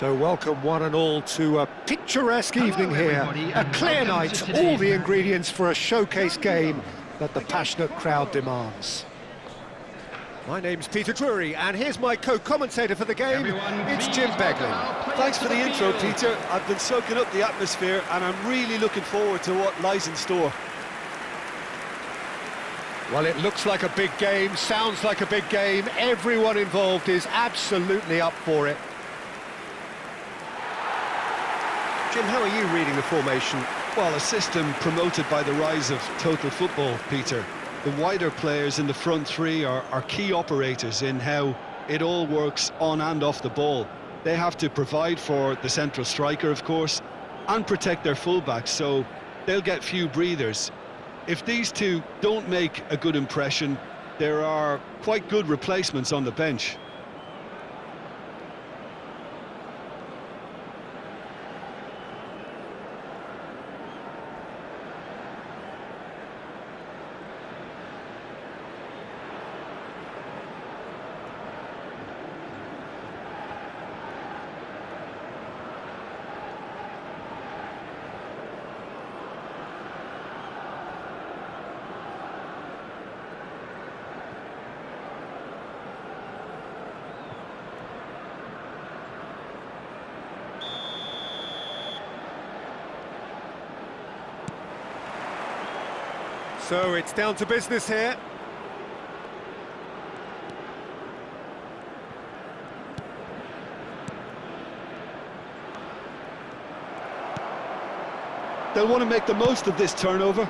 So welcome one and all to a picturesque evening here. A clear night, all the ingredients for a showcase game that the passionate crowd demands. My name's Peter Drury, and here's my co-commentator for the game. It's Jim Beglin. Thanks for the intro, Peter. I've been soaking up the atmosphere, and I'm really looking forward to what lies in store. Well, it looks like a big game, sounds like a big game. Everyone involved is absolutely up for it. Jim, how are you reading the formation? Well, a system promoted by the rise of total football, Peter. The wider players in the front three are key operators in how it all works on and off the ball. They have to provide for the central striker, of course, and protect their fullbacks, so they'll get few breathers. If these two don't make a good impression, there are quite good replacements on the bench. So it's down to business here. They'll want to make the most of this turnover.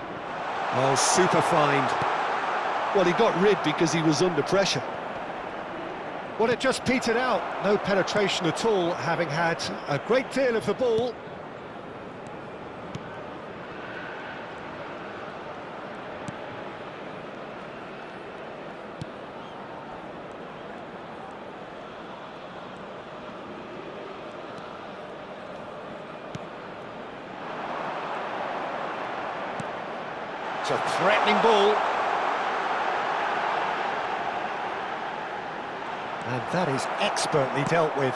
Oh, super find. Well, he got rid because he was under pressure. Well, it just petered out. No penetration at all, having had a great deal of the ball. It's a threatening ball. And that is expertly dealt with.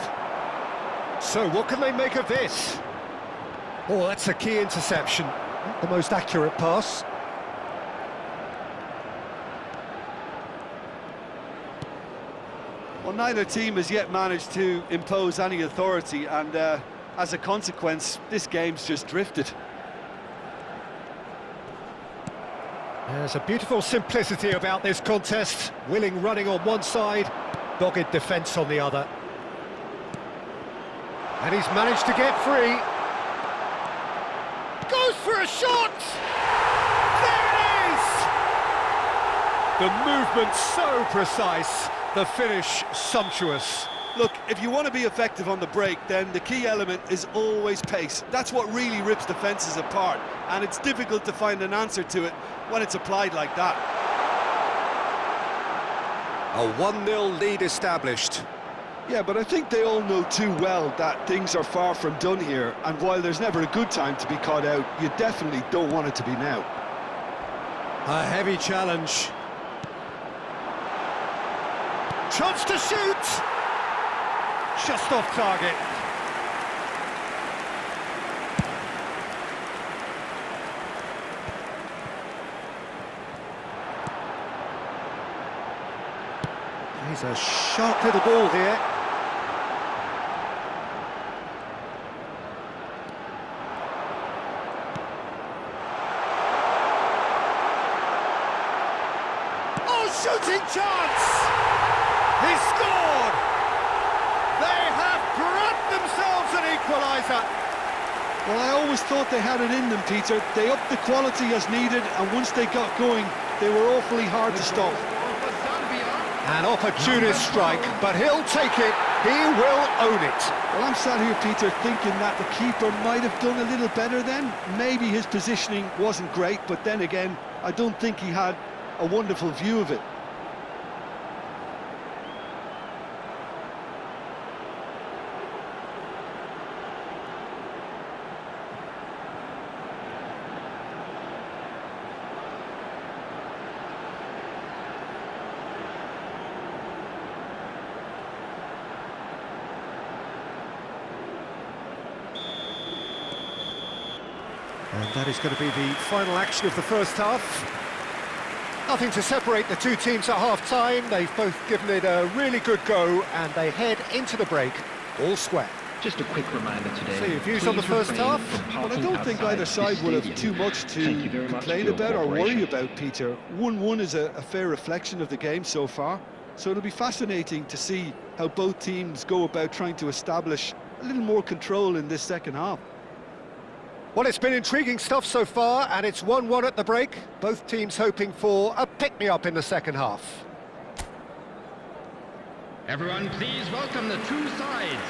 So what can they make of this? Oh, that's a key interception. Not the most accurate pass. Well, neither team has yet managed to impose any authority, and as a consequence, this game's just drifted. There's a beautiful simplicity about this contest. Willing running on one side, dogged defence on the other. And he's managed to get free. Goes for a shot! There it is! The movement so precise, the finish sumptuous. Look, if you want to be effective on the break, then the key element is always pace. That's what really rips defences apart, and it's difficult to find an answer to it when it's applied like that. A 1-0 lead established. Yeah, but I think they all know too well that things are far from done here, and while there's never a good time to be caught out, you definitely don't want it to be now. A heavy challenge. Chance to shoot! Just off target. He's a sharp little ball here. Oh, shooting chance! He scored! They have grabbed themselves an equaliser. Well, I always thought they had it in them, Peter. They upped the quality as needed, and once they got going, they were awfully hard to stop. An opportunist strike, but he'll take it. He will own it. Well, I'm sat here, Peter, thinking that the keeper might have done a little better then. Maybe his positioning wasn't great, but then again, I don't think he had a wonderful view of it. That is going to be the final action of the first half. Nothing to separate the two teams at half-time. They've both given it a really good go, and they head into the break all square. Just a quick reminder today. So your views on the first half? Well, I don't think either side will have too much to complain about or worry about, Peter. 1-1 is a fair reflection of the game so far. So it'll be fascinating to see how both teams go about trying to establish a little more control in this second half. Well, it's been intriguing stuff so far, and it's 1-1 at the break. Both teams hoping for a pick-me-up in the second half. Everyone, please welcome the two sides.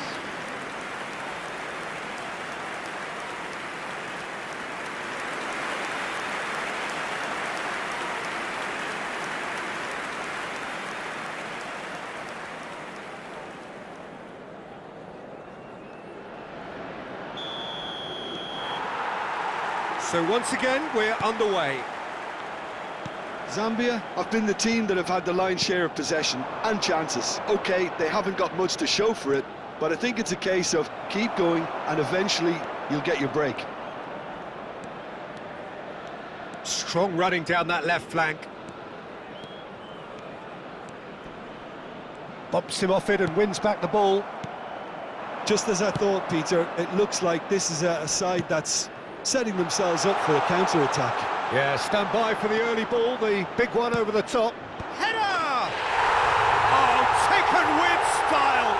So once again, we're underway. Zambia have been the team that have had the lion's share of possession and chances. OK, they haven't got much to show for it, but I think it's a case of keep going and eventually you'll get your break. Strong running down that left flank. Bumps him off it and wins back the ball. Just as I thought, Peter, it looks like this is a side that's setting themselves up for a counter-attack. Yeah, stand by for the early ball, the big one over the top. Header! Oh, taken with style!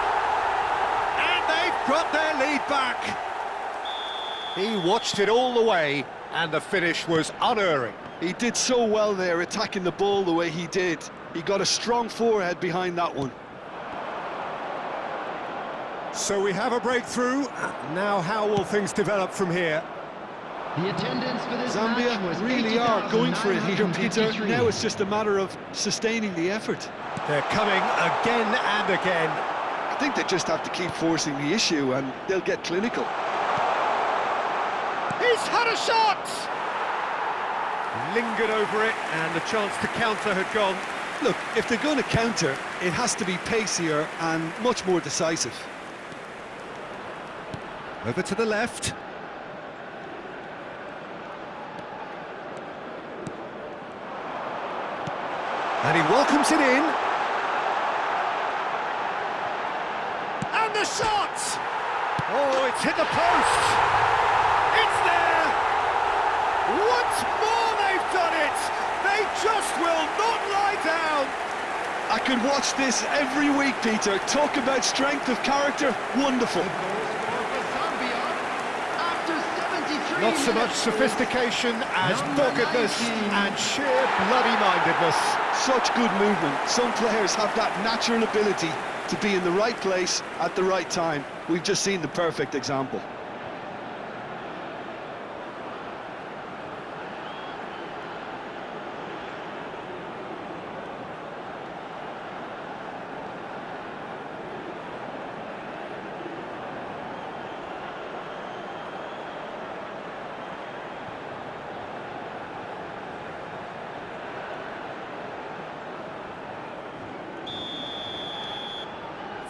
And they've got their lead back. He watched it all the way, and the finish was unerring. He did so well there, attacking the ball the way he did. He got a strong forehead behind that one. So we have a breakthrough. Now how will things develop from here? The attendance for this Zambia match was really are going for it here, Peter. 80,953. Now it's just a matter of sustaining the effort. They're coming again and again. I think they just have to keep forcing the issue and they'll get clinical. He's had a shot! Lingered over it, and the chance to counter had gone. Look, if they're going to counter, it has to be pacier and much more decisive. Over to the left. And he welcomes it in. And the shot! Oh, it's hit the post! It's there! Once more they've done it! They just will not lie down! I could watch this every week, Peter. Talk about strength of character. Wonderful. Not so much sophistication as doggedness and sheer bloody-mindedness. Such good movement. Some players have that natural ability to be in the right place at the right time. We've just seen the perfect example.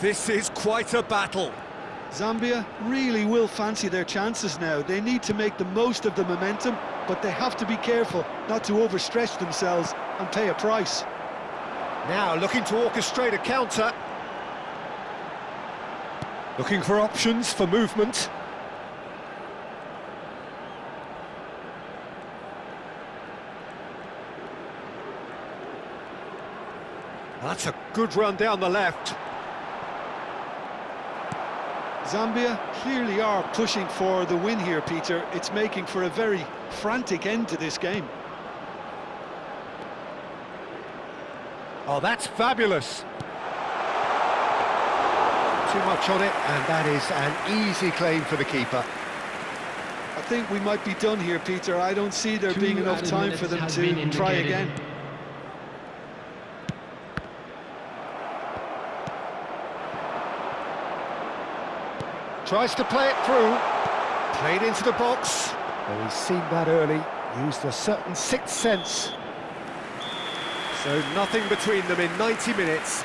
This is quite a battle. Zambia really will fancy their chances now. They need to make the most of the momentum, but they have to be careful not to overstretch themselves and pay a price. Now looking to orchestrate a counter. Looking for options for movement. That's a good run down the left. Zambia clearly are pushing for the win here, Peter. It's making for a very frantic end to this game. Oh, that's fabulous. Too much on it, and that is an easy claim for the keeper. I think we might be done here, Peter. I don't see there being enough time for them to try again. Tries to play it through. Played into the box. Well, he's seen that early. Used a certain sixth sense. So nothing between them in 90 minutes.